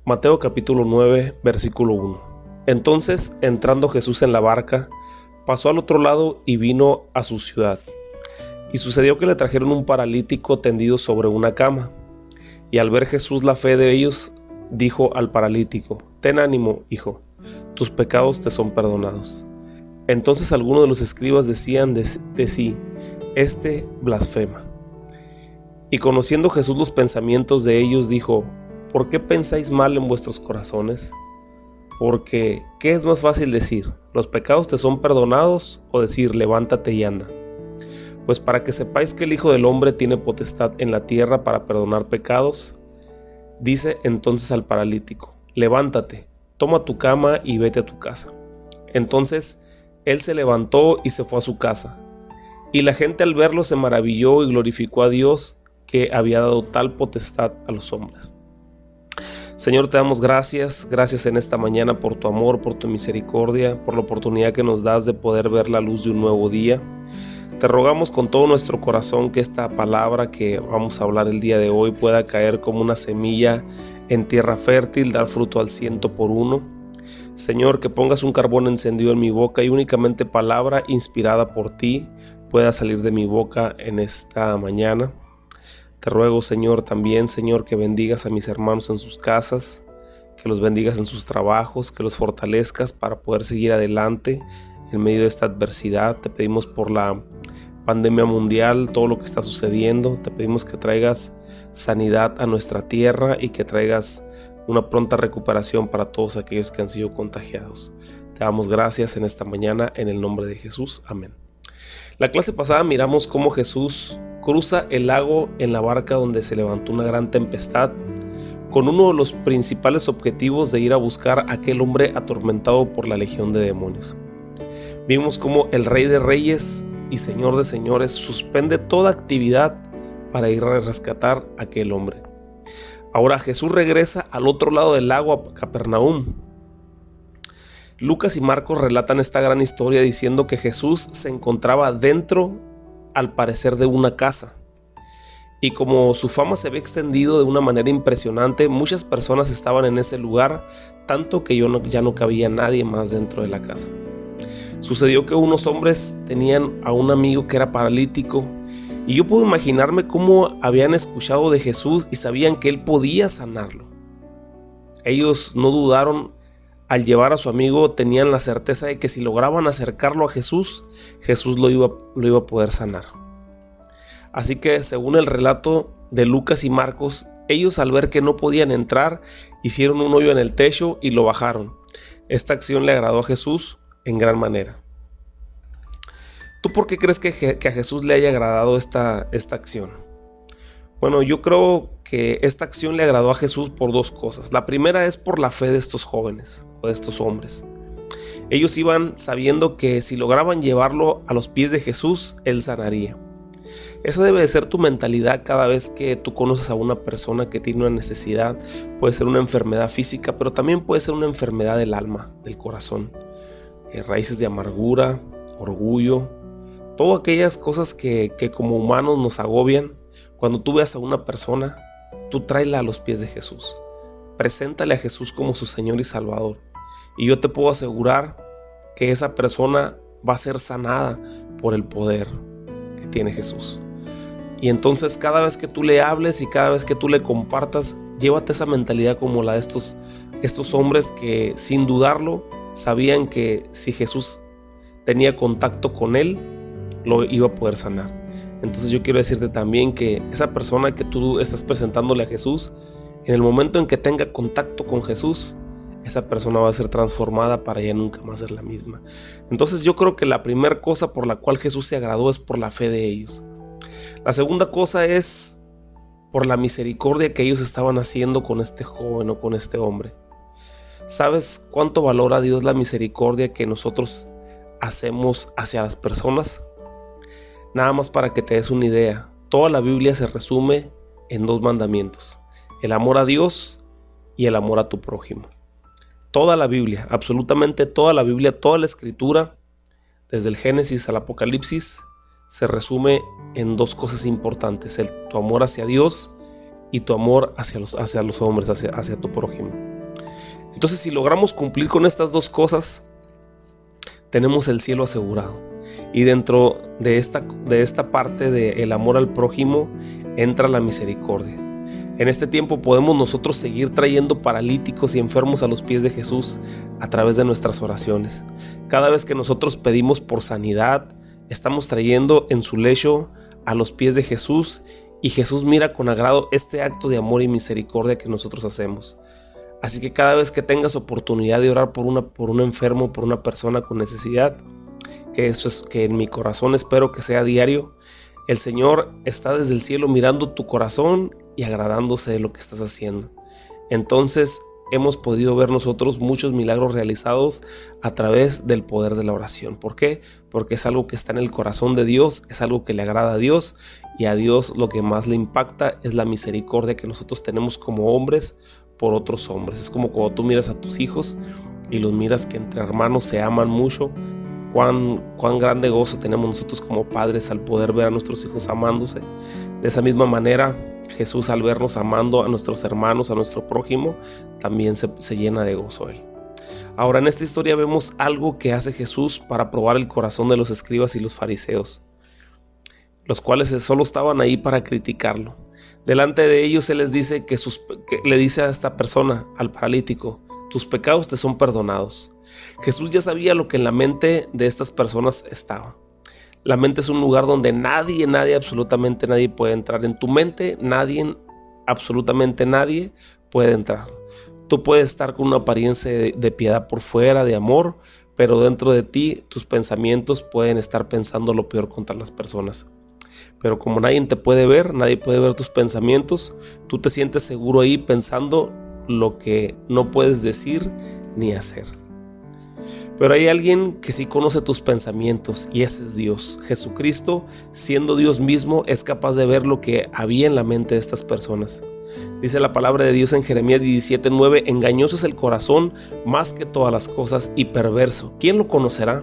Mateo capítulo 9, versículo 1. Entonces, entrando Jesús en la barca, pasó al otro lado y vino a su ciudad. Y sucedió que le trajeron un paralítico tendido sobre una cama. Y al ver Jesús la fe de ellos, dijo al paralítico: Ten ánimo, hijo, tus pecados te son perdonados. Entonces algunos de los escribas decían de sí: Este blasfema. Y conociendo Jesús los pensamientos de ellos, dijo: ¿Por qué pensáis mal en vuestros corazones? Porque, ¿qué es más fácil decir? ¿Los pecados te son perdonados? O decir: levántate y anda. Pues para que sepáis que el Hijo del Hombre tiene potestad en la tierra para perdonar pecados, dice entonces al paralítico: levántate, toma tu cama y vete a tu casa. Entonces él se levantó y se fue a su casa. Y la gente al verlo se maravilló y glorificó a Dios, que había dado tal potestad a los hombres. Señor, te damos gracias en esta mañana por tu amor, por tu misericordia, por la oportunidad que nos das de poder ver la luz de un nuevo día. Te rogamos con todo nuestro corazón que esta palabra que vamos a hablar el día de hoy pueda caer como una semilla en tierra fértil, dar fruto al 100%. Señor, que pongas un carbón encendido en mi boca y únicamente palabra inspirada por ti pueda salir de mi boca en esta mañana. Te ruego, Señor, también, Señor, que bendigas a mis hermanos en sus casas, que los bendigas en sus trabajos, que los fortalezcas para poder seguir adelante en medio de esta adversidad. Te pedimos por la pandemia mundial, todo lo que está sucediendo. Te pedimos que traigas sanidad a nuestra tierra y que traigas una pronta recuperación para todos aquellos que han sido contagiados. Te damos gracias en esta mañana, en el nombre de Jesús. Amén. La clase pasada miramos cómo Jesús cruza el lago en la barca donde se levantó una gran tempestad, con uno de los principales objetivos de ir a buscar a aquel hombre atormentado por la legión de demonios. Vimos cómo el Rey de Reyes y Señor de Señores suspende toda actividad para ir a rescatar a aquel hombre. Ahora Jesús regresa al otro lado del lago, a Capernaum. Lucas y Marcos relatan esta gran historia diciendo que Jesús se encontraba dentro, al parecer, de una casa. Y como su fama se había extendido de una manera impresionante, muchas personas estaban en ese lugar, tanto que ya no cabía nadie más dentro de la casa. Sucedió que unos hombres tenían a un amigo que era paralítico, y yo puedo imaginarme cómo habían escuchado de Jesús y sabían que él podía sanarlo. Ellos no dudaron. Al llevar a su amigo, tenían la certeza de que si lograban acercarlo a Jesús, Jesús lo iba a poder sanar. Así que, según el relato de Lucas y Marcos, ellos, al ver que no podían entrar, hicieron un hoyo en el techo y lo bajaron. Esta acción le agradó a Jesús en gran manera. ¿Tú por qué crees que a Jesús le haya agradado esta acción? Bueno, yo creo que esta acción le agradó a Jesús por dos cosas. La primera es por la fe de estos jóvenes o de estos hombres. Ellos iban sabiendo que si lograban llevarlo a los pies de Jesús, él sanaría. Esa debe de ser tu mentalidad cada vez que tú conoces a una persona que tiene una necesidad. Puede ser una enfermedad física, pero también puede ser una enfermedad del alma, del corazón. Raíces de amargura, orgullo, todas aquellas cosas que como humanos nos agobian. Cuando tú veas a una persona, tú tráela a los pies de Jesús. Preséntale a Jesús como su Señor y Salvador. Y yo te puedo asegurar que esa persona va a ser sanada por el poder que tiene Jesús. Y entonces cada vez que tú le hables y cada vez que tú le compartas, llévate esa mentalidad como la de estos hombres que sin dudarlo sabían que si Jesús tenía contacto con él, lo iba a poder sanar. Entonces yo quiero decirte también que esa persona que tú estás presentándole a Jesús, en el momento en que tenga contacto con Jesús, esa persona va a ser transformada para ya nunca más ser la misma. Entonces yo creo que la primera cosa por la cual Jesús se agradó es por la fe de ellos. La segunda cosa es por la misericordia que ellos estaban haciendo con este joven o con este hombre. ¿Sabes cuánto valora Dios la misericordia que nosotros hacemos hacia las personas? Nada más para que te des una idea, toda la Biblia se resume en dos mandamientos: el amor a Dios y el amor a tu prójimo. Toda la Biblia, absolutamente toda la Biblia, toda la Escritura, desde el Génesis al Apocalipsis, se resume en dos cosas importantes: tu amor hacia Dios y tu amor hacia los hombres, hacia tu prójimo. Entonces, si logramos cumplir con estas dos cosas, tenemos el cielo asegurado. Y dentro de esta parte del amor al prójimo entra la misericordia. En este tiempo podemos nosotros seguir trayendo paralíticos y enfermos a los pies de Jesús a través de nuestras oraciones. Cada vez que nosotros pedimos por sanidad, estamos trayendo en su lecho a los pies de Jesús, y Jesús mira con agrado este acto de amor y misericordia que nosotros hacemos. Así que cada vez que tengas oportunidad de orar por un enfermo, por una persona con necesidad, que eso es que en mi corazón espero que sea diario, el Señor está desde el cielo mirando tu corazón y agradándose de lo que estás haciendo. Entonces hemos podido ver nosotros muchos milagros realizados a través del poder de la oración. ¿Por qué? Porque es algo que está en el corazón de Dios, es algo que le agrada a Dios, y a Dios lo que más le impacta es la misericordia que nosotros tenemos como hombres por otros hombres. Es como cuando tú miras a tus hijos y los miras que entre hermanos se aman mucho. Cuán grande gozo tenemos nosotros como padres al poder ver a nuestros hijos amándose. De esa misma manera, Jesús, al vernos amando a nuestros hermanos, a nuestro prójimo, también se llena de gozo Él. Ahora, en esta historia vemos algo que hace Jesús para probar el corazón de los escribas y los fariseos, los cuales solo estaban ahí para criticarlo. Delante de ellos Él les dice que le dice a esta persona, al paralítico: tus pecados te son perdonados. Jesús ya sabía lo que en la mente de estas personas estaba. La mente es un lugar donde nadie, absolutamente nadie puede entrar. En tu mente absolutamente nadie puede entrar. Tú puedes estar con una apariencia de piedad por fuera, de amor, pero dentro de ti tus pensamientos pueden estar pensando lo peor contra las personas. Pero como nadie te puede ver, nadie puede ver tus pensamientos, tú te sientes seguro ahí pensando lo que no puedes decir ni hacer. Pero hay alguien que sí conoce tus pensamientos, y ese es Dios. Jesucristo, siendo Dios mismo, es capaz de ver lo que había en la mente de estas personas. Dice la palabra de Dios en Jeremías 17:9: engañoso es el corazón más que todas las cosas y perverso. ¿Quién lo conocerá?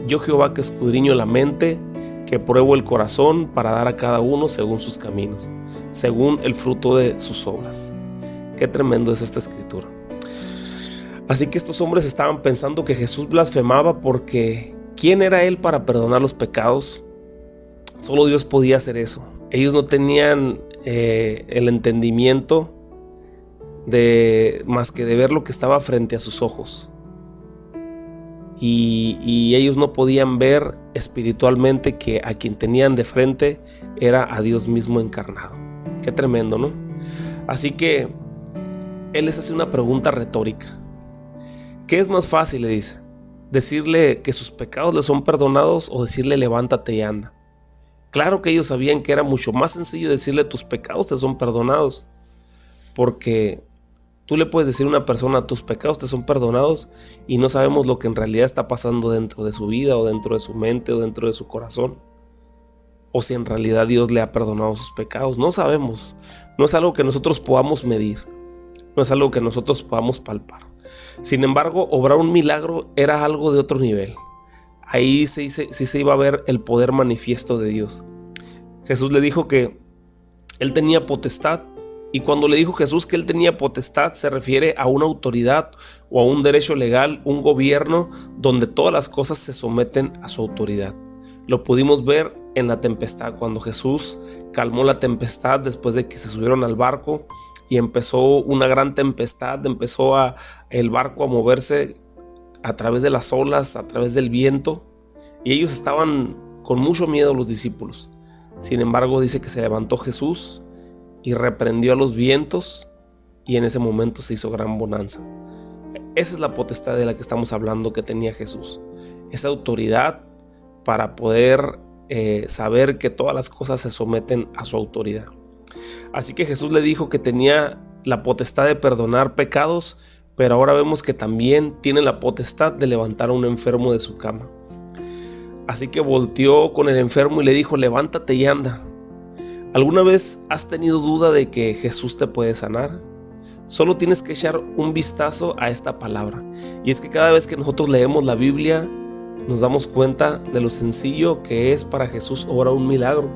Yo, Jehová, que escudriño la mente, que pruebo el corazón para dar a cada uno según sus caminos, según el fruto de sus obras. Qué tremendo es esta escritura. Así que estos hombres estaban pensando que Jesús blasfemaba, porque ¿quién era Él para perdonar los pecados? Solo Dios podía hacer eso. Ellos no tenían el entendimiento más que de ver lo que estaba frente a sus ojos. Y ellos no podían ver espiritualmente que a quien tenían de frente era a Dios mismo encarnado. Qué tremendo, ¿no? Así que Él les hace una pregunta retórica. ¿Qué es más fácil? Le dice: ¿decirle que sus pecados le son perdonados o decirle levántate y anda? Claro que ellos sabían que era mucho más sencillo decirle tus pecados te son perdonados, porque tú le puedes decir a una persona tus pecados te son perdonados y no sabemos lo que en realidad está pasando dentro de su vida, o dentro de su mente, o dentro de su corazón, o si en realidad Dios le ha perdonado sus pecados. No sabemos. No es algo que nosotros podamos medir, no es algo que nosotros podamos palpar. Sin embargo, obrar un milagro era algo de otro nivel. Ahí sí se iba a ver el poder manifiesto de Dios. Jesús le dijo que Él tenía potestad, y cuando le dijo Jesús que Él tenía potestad, se refiere a una autoridad o a un derecho legal, un gobierno donde todas las cosas se someten a su autoridad. Lo pudimos ver en la tempestad, cuando Jesús calmó la tempestad después de que se subieron al barco y empezó una gran tempestad. Empezó el barco a moverse a través de las olas, a través del viento, y ellos estaban con mucho miedo, los discípulos. Sin embargo, dice que se levantó Jesús y reprendió a los vientos, y en ese momento se hizo gran bonanza. Esa es la potestad de la que estamos hablando que tenía Jesús, esa autoridad para poder saber que todas las cosas se someten a su autoridad. Así que Jesús le dijo que tenía la potestad de perdonar pecados, pero ahora vemos que también tiene la potestad de levantar a un enfermo de su cama. Así que volteó con el enfermo y le dijo: levántate y anda. ¿Alguna vez has tenido duda de que Jesús te puede sanar? Solo tienes que echar un vistazo a esta palabra. Y es que cada vez que nosotros leemos la Biblia, nos damos cuenta de lo sencillo que es para Jesús obrar un milagro.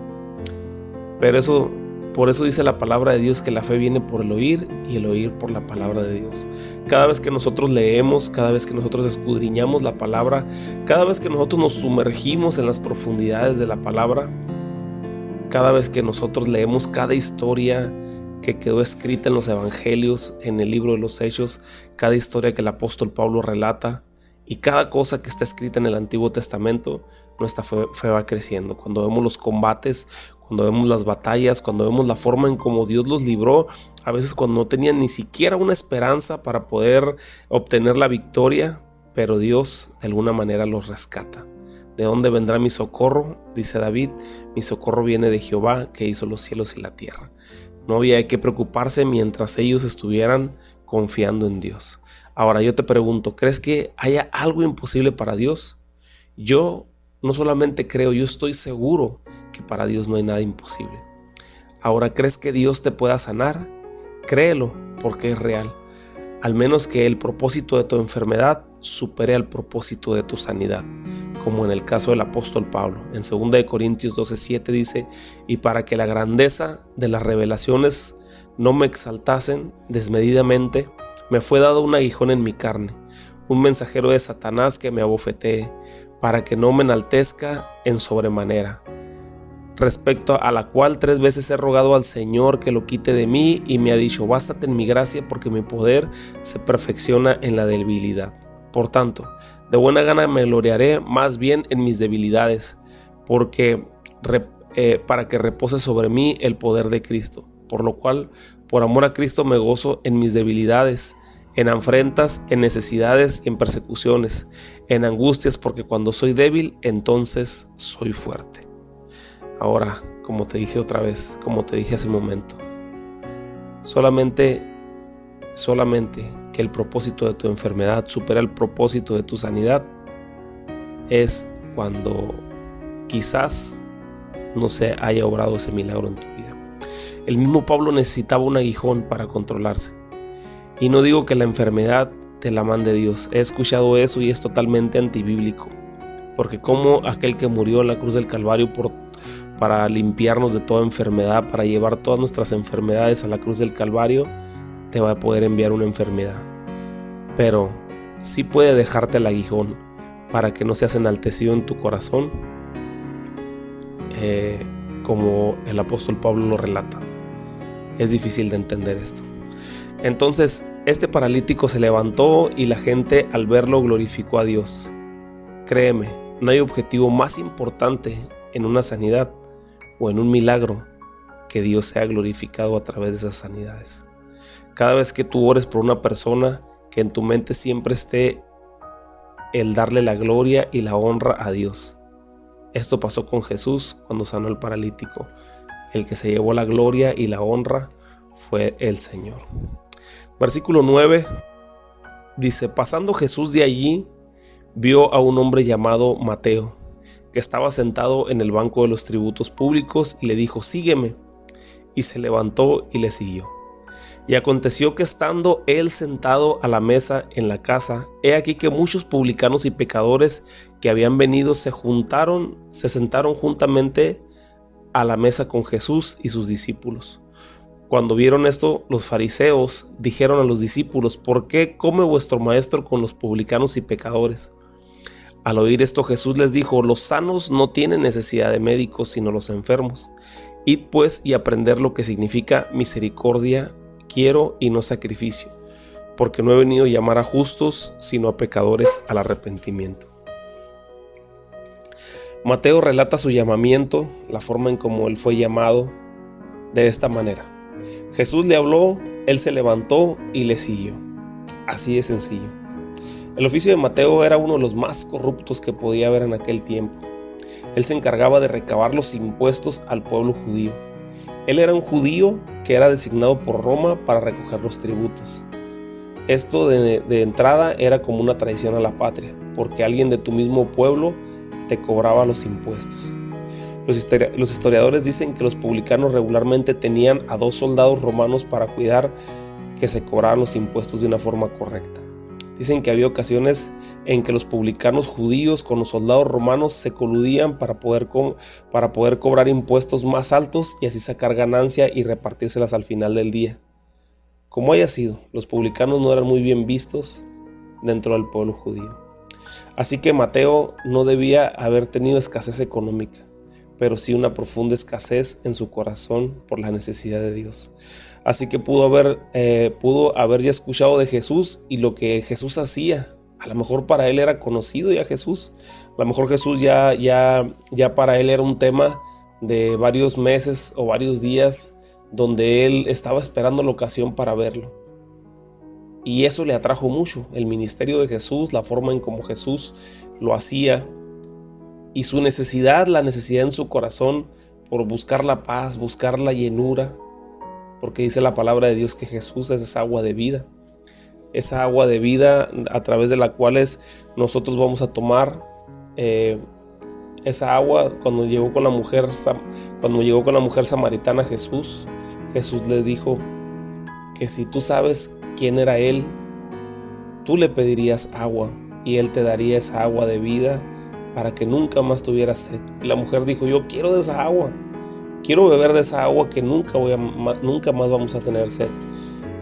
Pero eso Por eso dice la palabra de Dios que la fe viene por el oír y el oír por la palabra de Dios. Cada vez que nosotros leemos, cada vez que nosotros escudriñamos la palabra, cada vez que nosotros nos sumergimos en las profundidades de la palabra, cada vez que nosotros leemos cada historia que quedó escrita en los evangelios, en el libro de los Hechos, cada historia que el apóstol Pablo relata y cada cosa que está escrita en el Antiguo Testamento, nuestra fe va creciendo. Cuando vemos los combates, cuando vemos las batallas, cuando vemos la forma en cómo Dios los libró, a veces cuando no tenían ni siquiera una esperanza para poder obtener la victoria, pero Dios de alguna manera los rescata. ¿De dónde vendrá mi socorro?, dice David. Mi socorro viene de Jehová, que hizo los cielos y la tierra. No había que preocuparse mientras ellos estuvieran confiando en Dios. Ahora yo te pregunto, ¿crees que haya algo imposible para Dios? Yo no solamente creo, yo estoy seguro que para Dios no hay nada imposible. Ahora, ¿crees que Dios te pueda sanar? Créelo, porque es real. Al menos que el propósito de tu enfermedad supere al propósito de tu sanidad, como en el caso del apóstol Pablo. En 2 Corintios 12:7 dice: y para que la grandeza de las revelaciones no me exaltasen desmedidamente, me fue dado un aguijón en mi carne, un mensajero de Satanás que me abofetee, para que no me enaltezca en sobremanera. Respecto a la cual 3 veces he rogado al Señor que lo quite de mí, y me ha dicho: bástate en mi gracia, porque mi poder se perfecciona en la debilidad. Por tanto, de buena gana me gloriaré más bien en mis debilidades, para que repose sobre mí el poder de Cristo. Por lo cual, por amor a Cristo me gozo en mis debilidades, en afrentas, en necesidades y en persecuciones, en angustias, porque cuando soy débil, entonces soy fuerte. Ahora, como te dije otra vez, como te dije hace un momento, solamente que el propósito de tu enfermedad supera el propósito de tu sanidad es cuando quizás no se haya obrado ese milagro en tu vida. El mismo Pablo necesitaba un aguijón para controlarse. Y no digo que la enfermedad te la mande Dios. He escuchado eso y es totalmente antibíblico. Porque como aquel que murió en la cruz del Calvario para limpiarnos de toda enfermedad, para llevar todas nuestras enfermedades a la cruz del Calvario, te va a poder enviar una enfermedad. Pero sí puede dejarte el aguijón para que no seas enaltecido en tu corazón, como el apóstol Pablo lo relata. Es difícil de entender esto. Entonces, este paralítico se levantó y la gente al verlo glorificó a Dios. Créeme, no hay objetivo más importante en una sanidad o en un milagro que Dios sea glorificado a través de esas sanidades. Cada vez que tú ores por una persona, que en tu mente siempre esté el darle la gloria y la honra a Dios. Esto pasó con Jesús cuando sanó al paralítico. El que se llevó la gloria y la honra fue el Señor. Versículo 9 dice: pasando Jesús de allí, vio a un hombre llamado Mateo, que estaba sentado en el banco de los tributos públicos, y le dijo: sígueme. Y se levantó y le siguió. Y aconteció que estando él sentado a la mesa en la casa, he aquí que muchos publicanos y pecadores que habían venido se sentaron juntamente a la mesa con Jesús y sus discípulos. Cuando vieron esto, los fariseos dijeron a los discípulos: ¿por qué come vuestro maestro con los publicanos y pecadores? Al oír esto, Jesús les dijo: los sanos no tienen necesidad de médicos, sino los enfermos. Id pues y aprender lo que significa misericordia quiero y no sacrificio, porque no he venido a llamar a justos, sino a pecadores al arrepentimiento. Mateo relata su llamamiento, la forma en cómo él fue llamado, de esta manera: Jesús le habló, él se levantó y le siguió. Así de sencillo. El oficio de Mateo era uno de los más corruptos que podía haber en aquel tiempo. Él se encargaba de recabar los impuestos al pueblo judío. Él era un judío que era designado por Roma para recoger los tributos. Esto de entrada era como una traición a la patria, porque alguien de tu mismo pueblo te cobraba los impuestos. Los historiadores dicen que los publicanos regularmente tenían a 2 soldados romanos para cuidar que se cobraran los impuestos de una forma correcta. Dicen que había ocasiones en que los publicanos judíos con los soldados romanos se coludían para poder cobrar impuestos más altos y así sacar ganancia y repartírselas al final del día. Como haya sido, los publicanos no eran muy bien vistos dentro del pueblo judío. Así que Mateo no debía haber tenido escasez económica, pero sí una profunda escasez en su corazón por la necesidad de Dios. Así que pudo haber ya escuchado de Jesús y lo que Jesús hacía. A lo mejor para él era conocido ya Jesús. A lo mejor Jesús ya para él era un tema de varios meses o varios días donde él estaba esperando la ocasión para verlo. Y eso le atrajo mucho, el ministerio de Jesús, la forma en cómo Jesús lo hacía y su necesidad, la necesidad en su corazón por buscar la paz, buscar la llenura. Porque dice la palabra de Dios que Jesús es esa agua de vida. Esa agua de vida a través de la cual nosotros vamos a tomar esa agua. Cuando llegó con la mujer samaritana Jesús le dijo que si tú sabes quién era Él, tú le pedirías agua y Él te daría esa agua de vida para que nunca más tuvieras sed. Y la mujer dijo: yo quiero de esa agua. Quiero beber de esa agua que nunca más vamos a tener sed.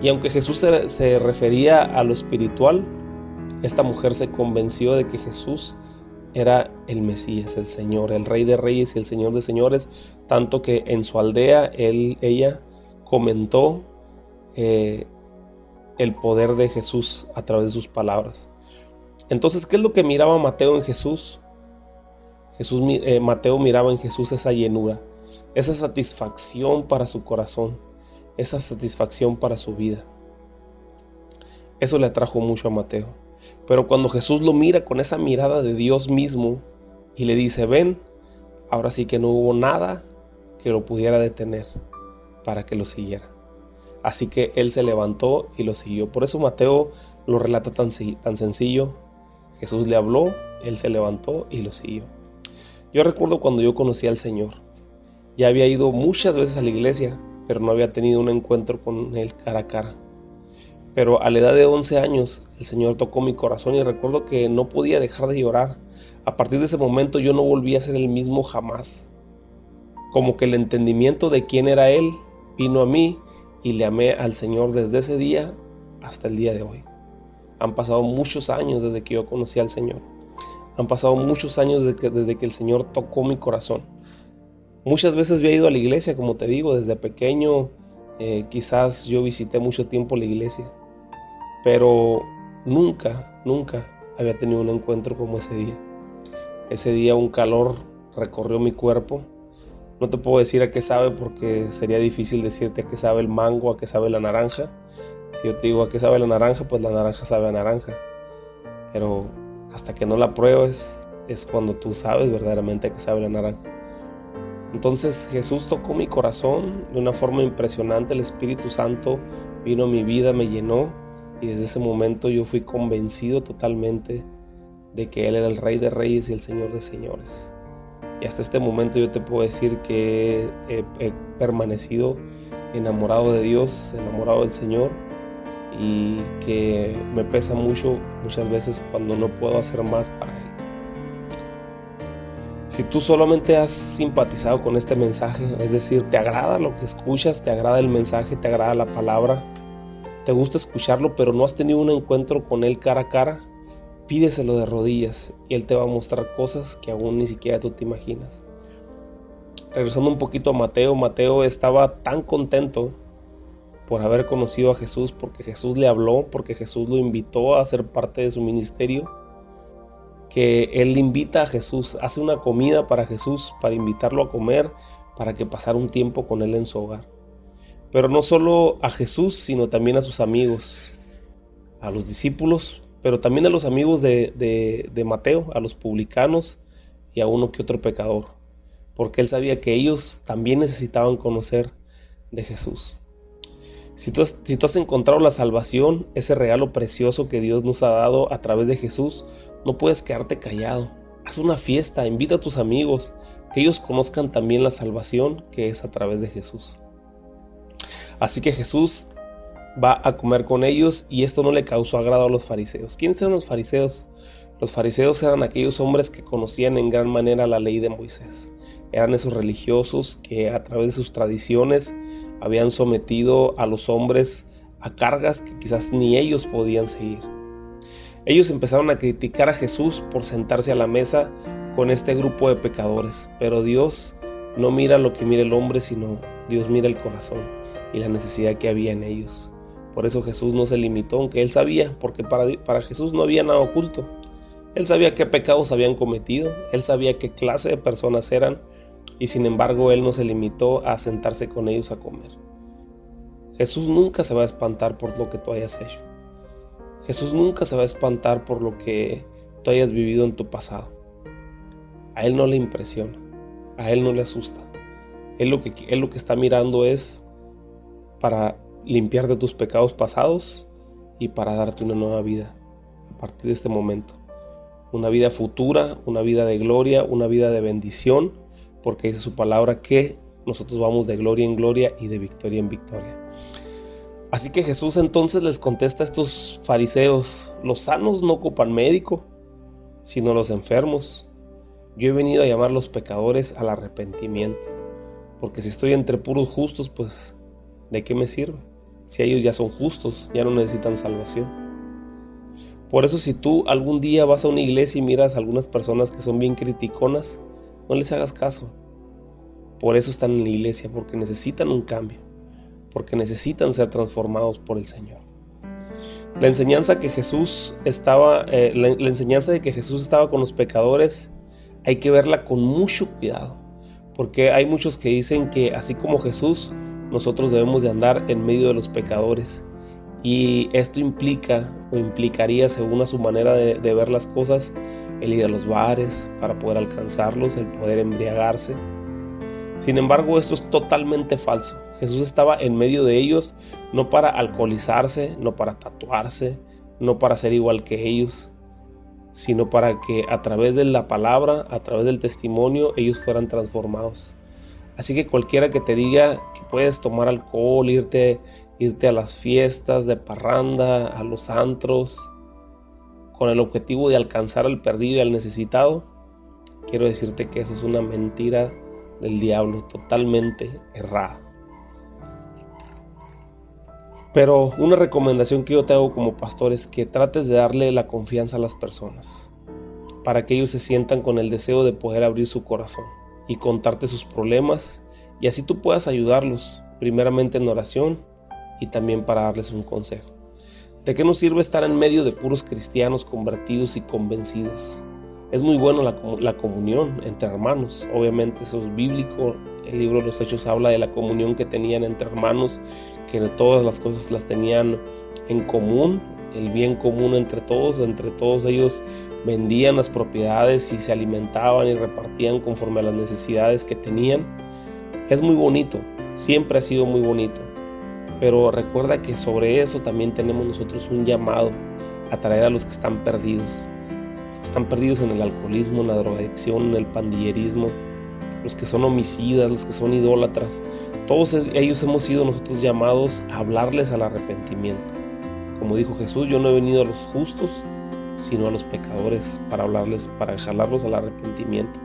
Y aunque Jesús se refería a lo espiritual, esta mujer se convenció de que Jesús era el Mesías, el Señor, el Rey de Reyes y el Señor de Señores, tanto que en su aldea ella comentó el poder de Jesús a través de sus palabras. Entonces, ¿qué es lo que miraba Mateo en Jesús? Mateo miraba en Jesús esa llenura, esa satisfacción para su corazón, esa satisfacción para su vida. Eso le atrajo mucho a Mateo. Pero cuando Jesús lo mira con esa mirada de Dios mismo y le dice: ven, ahora sí que no hubo nada que lo pudiera detener para que lo siguiera. Así que él se levantó y lo siguió. Por eso Mateo lo relata tan sencillo. Jesús le habló, él se levantó y lo siguió. Yo recuerdo cuando yo conocí al Señor. Ya había ido muchas veces a la iglesia, pero no había tenido un encuentro con Él cara a cara. Pero a la edad de 11 años, el Señor tocó mi corazón y recuerdo que no podía dejar de llorar. A partir de ese momento yo no volví a ser el mismo jamás. Como que el entendimiento de quién era Él vino a mí y le amé al Señor desde ese día hasta el día de hoy. Han pasado muchos años desde que yo conocí al Señor. Han pasado muchos años desde que el Señor tocó mi corazón. Muchas veces había ido a la iglesia, como te digo, desde pequeño. Quizás yo visité mucho tiempo la iglesia, pero nunca había tenido un encuentro como ese día. Ese día un calor recorrió mi cuerpo. No te puedo decir a qué sabe porque sería difícil decirte a qué sabe el mango, a qué sabe la naranja. Si yo te digo a qué sabe la naranja, pues la naranja sabe a naranja. Pero hasta que no la pruebes es cuando tú sabes verdaderamente a qué sabe la naranja. Entonces Jesús tocó mi corazón de una forma impresionante. El Espíritu Santo vino a mi vida, me llenó y desde ese momento yo fui convencido totalmente de que Él era el Rey de Reyes y el Señor de Señores. Y hasta este momento yo te puedo decir que he permanecido enamorado de Dios, enamorado del Señor, y que me pesa muchas veces cuando no puedo hacer más para Él. Si tú solamente has simpatizado con este mensaje, es decir, te agrada lo que escuchas, te agrada el mensaje, te agrada la palabra, te gusta escucharlo, pero no has tenido un encuentro con Él cara a cara, pídeselo de rodillas y Él te va a mostrar cosas que aún ni siquiera tú te imaginas. Regresando un poquito a Mateo estaba tan contento por haber conocido a Jesús, porque Jesús le habló, porque Jesús lo invitó a ser parte de su ministerio, que él le invita a Jesús, hace una comida para Jesús, para invitarlo a comer, para que pasara un tiempo con él en su hogar. Pero no solo a Jesús, sino también a sus amigos, a los discípulos, pero también a los amigos de Mateo, a los publicanos y a uno que otro pecador, porque él sabía que ellos también necesitaban conocer de Jesús. Si tú has encontrado la salvación, ese regalo precioso que Dios nos ha dado a través de Jesús, no puedes quedarte callado. Haz una fiesta, invita a tus amigos, que ellos conozcan también la salvación que es a través de Jesús. Así que Jesús va a comer con ellos y esto no le causó agrado a los fariseos. ¿Quiénes eran los fariseos? Los fariseos eran aquellos hombres que conocían en gran manera la ley de Moisés. Eran esos religiosos que a través de sus tradiciones habían sometido a los hombres a cargas que quizás ni ellos podían seguir. Ellos empezaron a criticar a Jesús por sentarse a la mesa con este grupo de pecadores, pero Dios no mira lo que mira el hombre, sino Dios mira el corazón y la necesidad que había en ellos. Por eso Jesús no se limitó, aunque Él sabía, porque para Jesús no había nada oculto. Él sabía qué pecados habían cometido, Él sabía qué clase de personas eran, y sin embargo Él no se limitó a sentarse con ellos a comer. Jesús nunca se va a espantar por lo que tú hayas hecho. Jesús nunca se va a espantar por lo que tú hayas vivido en tu pasado. A Él no le impresiona, a Él no le asusta. Él lo que está mirando es para limpiarte tus pecados pasados y para darte una nueva vida a partir de este momento. Una vida futura, una vida de gloria, una vida de bendición, porque dice su palabra que nosotros vamos de gloria en gloria y de victoria en victoria. Así que Jesús entonces les contesta a estos fariseos: los sanos no ocupan médico, sino los enfermos. Yo he venido a llamar a los pecadores al arrepentimiento, porque si estoy entre puros justos, pues ¿de qué me sirve? Si ellos ya son justos, ya no necesitan salvación. Por eso si tú algún día vas a una iglesia y miras a algunas personas que son bien criticonas, no les hagas caso. Por eso están en la iglesia, porque necesitan un cambio, porque necesitan ser transformados por el Señor. La enseñanza de que Jesús estaba con los pecadores hay que verla con mucho cuidado, porque hay muchos que dicen que así como Jesús, nosotros debemos de andar en medio de los pecadores. Y esto implicaría, según a su manera de ver las cosas, el ir a los bares para poder alcanzarlos, el poder embriagarse. Sin embargo, esto es totalmente falso. Jesús estaba en medio de ellos, no para alcoholizarse, no para tatuarse, no para ser igual que ellos, sino para que a través de la palabra, a través del testimonio, ellos fueran transformados. Así que cualquiera que te diga que puedes tomar alcohol, irte a las fiestas de parranda, a los antros, con el objetivo de alcanzar al perdido y al necesitado, quiero decirte que eso es una mentira del diablo, totalmente errada. Pero una recomendación que yo te hago como pastor es que trates de darle la confianza a las personas, para que ellos se sientan con el deseo de poder abrir su corazón y contarte sus problemas, y así tú puedas ayudarlos, primeramente en oración y también para darles un consejo. ¿De qué nos sirve estar en medio de puros cristianos convertidos y convencidos? Es muy bueno la comunión entre hermanos, obviamente eso es bíblico. El libro de los Hechos habla de la comunión que tenían entre hermanos, que todas las cosas las tenían en común, el bien común entre todos ellos vendían las propiedades y se alimentaban y repartían conforme a las necesidades que tenían. Es muy bonito, siempre ha sido muy bonito, pero recuerda que sobre eso también tenemos nosotros un llamado a traer a los que están perdidos. Los que están perdidos en el alcoholismo, en la drogadicción, en el pandillerismo, los que son homicidas, los que son idólatras. Todos ellos hemos sido nosotros llamados a hablarles al arrepentimiento. Como dijo Jesús, yo no he venido a los justos, sino a los pecadores para hablarles, para jalarlos al arrepentimiento.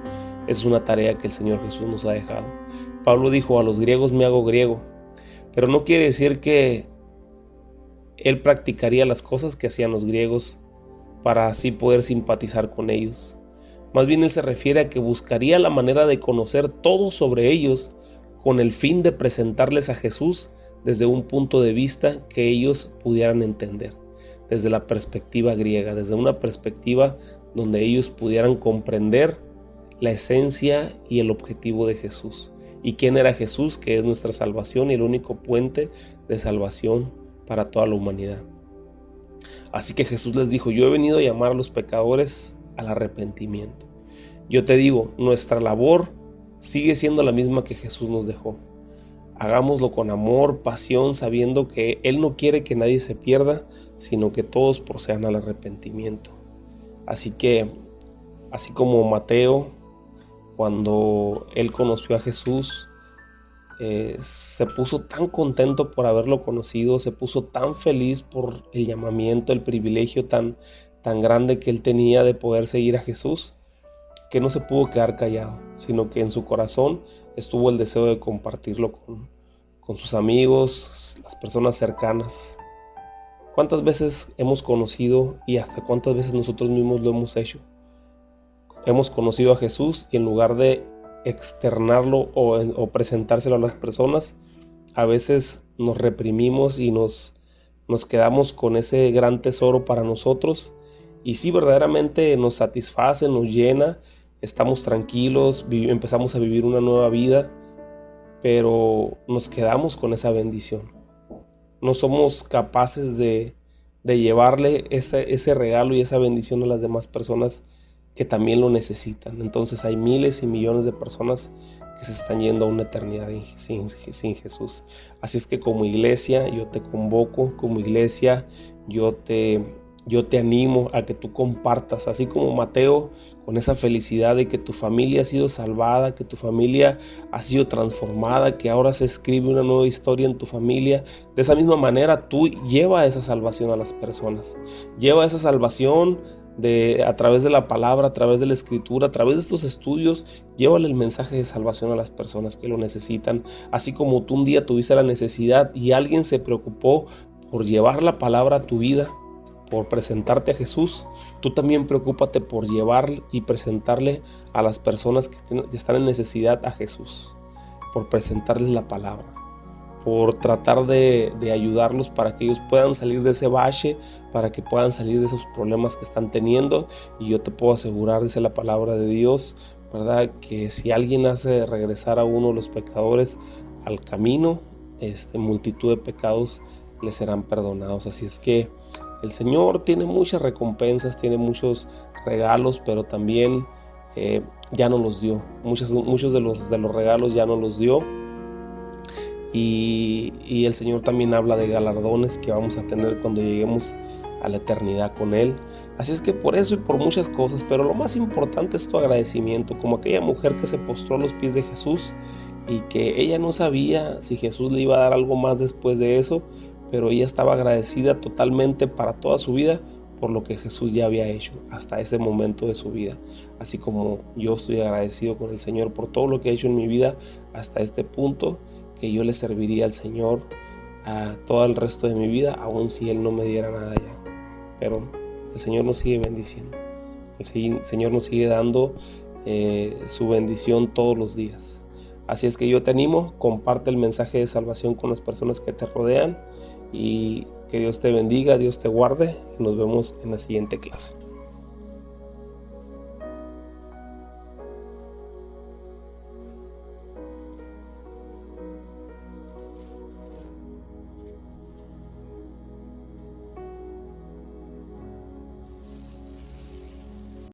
Es una tarea que el Señor Jesús nos ha dejado. Pablo dijo: a los griegos me hago griego, pero no quiere decir que él practicaría las cosas que hacían los griegos para así poder simpatizar con ellos. Más bien él se refiere a que buscaría la manera de conocer todo sobre ellos con el fin de presentarles a Jesús desde un punto de vista que ellos pudieran entender, desde la perspectiva griega, desde una perspectiva donde ellos pudieran comprender la esencia y el objetivo de Jesús. ¿Y quién era Jesús? Que es nuestra salvación y el único puente de salvación para toda la humanidad. Así que Jesús les dijo: yo he venido a llamar a los pecadores al arrepentimiento. Yo te digo, nuestra labor sigue siendo la misma que Jesús nos dejó. Hagámoslo con amor, pasión, sabiendo que Él no quiere que nadie se pierda, sino que todos procedan al arrepentimiento. Así que, así como Mateo, cuando él conoció a Jesús, se puso tan contento por haberlo conocido, se puso tan feliz por el llamamiento, el privilegio tan grande que él tenía de poder seguir a Jesús, que no se pudo quedar callado, sino que en su corazón estuvo el deseo de compartirlo con sus amigos, las personas cercanas. ¿Cuántas veces hemos conocido y hasta cuántas veces nosotros mismos lo hemos hecho? Hemos conocido a Jesús y en lugar de externarlo o presentárselo a las personas, a veces nos reprimimos y nos quedamos con ese gran tesoro para nosotros. Y sí, verdaderamente nos satisface, nos llena, estamos tranquilos, empezamos a vivir una nueva vida, pero nos quedamos con esa bendición. No somos capaces de llevarle ese regalo y esa bendición a las demás personas que también lo necesitan. Entonces hay miles y millones de personas que se están yendo a una eternidad sin Jesús. Así es que como iglesia yo te convoco, como iglesia yo te animo a que tú compartas, así como Mateo, con esa felicidad de que tu familia ha sido salvada, que tu familia ha sido transformada, que ahora se escribe una nueva historia en tu familia. De esa misma manera tú lleva esa salvación a las personas. Lleva esa salvación a través de la palabra, a través de la escritura, a través de estos estudios. Llévale el mensaje de salvación a las personas que lo necesitan. Así como tú un día tuviste la necesidad y alguien se preocupó por llevar la palabra a tu vida, por presentarte a Jesús, tú también preocúpate por llevar y presentarle a las personas que están en necesidad a Jesús, por presentarles la palabra, por tratar de ayudarlos para que ellos puedan salir de ese bache, para que puedan salir de esos problemas que están teniendo. Y yo te puedo asegurar, dice la palabra de Dios, ¿verdad?, que si alguien hace regresar a uno de los pecadores al camino, multitud de pecados les serán perdonados. Así es que el Señor tiene muchas recompensas, tiene muchos regalos, pero también ya no los dio. Muchos de los regalos ya no los dio. Y el Señor también habla de galardones que vamos a tener cuando lleguemos a la eternidad con Él. Así es que por eso y por muchas cosas, pero lo más importante es tu agradecimiento, como aquella mujer que se postró a los pies de Jesús y que ella no sabía si Jesús le iba a dar algo más después de eso, pero ella estaba agradecida totalmente para toda su vida por lo que Jesús ya había hecho hasta ese momento de su vida. Así como yo estoy agradecido con el Señor por todo lo que ha hecho en mi vida hasta este punto, que yo le serviría al Señor a todo el resto de mi vida, aun si Él no me diera nada ya. Pero el Señor nos sigue bendiciendo. El Señor nos sigue dando su bendición todos los días. Así es que yo te animo, comparte el mensaje de salvación con las personas que te rodean y que Dios te bendiga, Dios te guarde y nos vemos en la siguiente clase.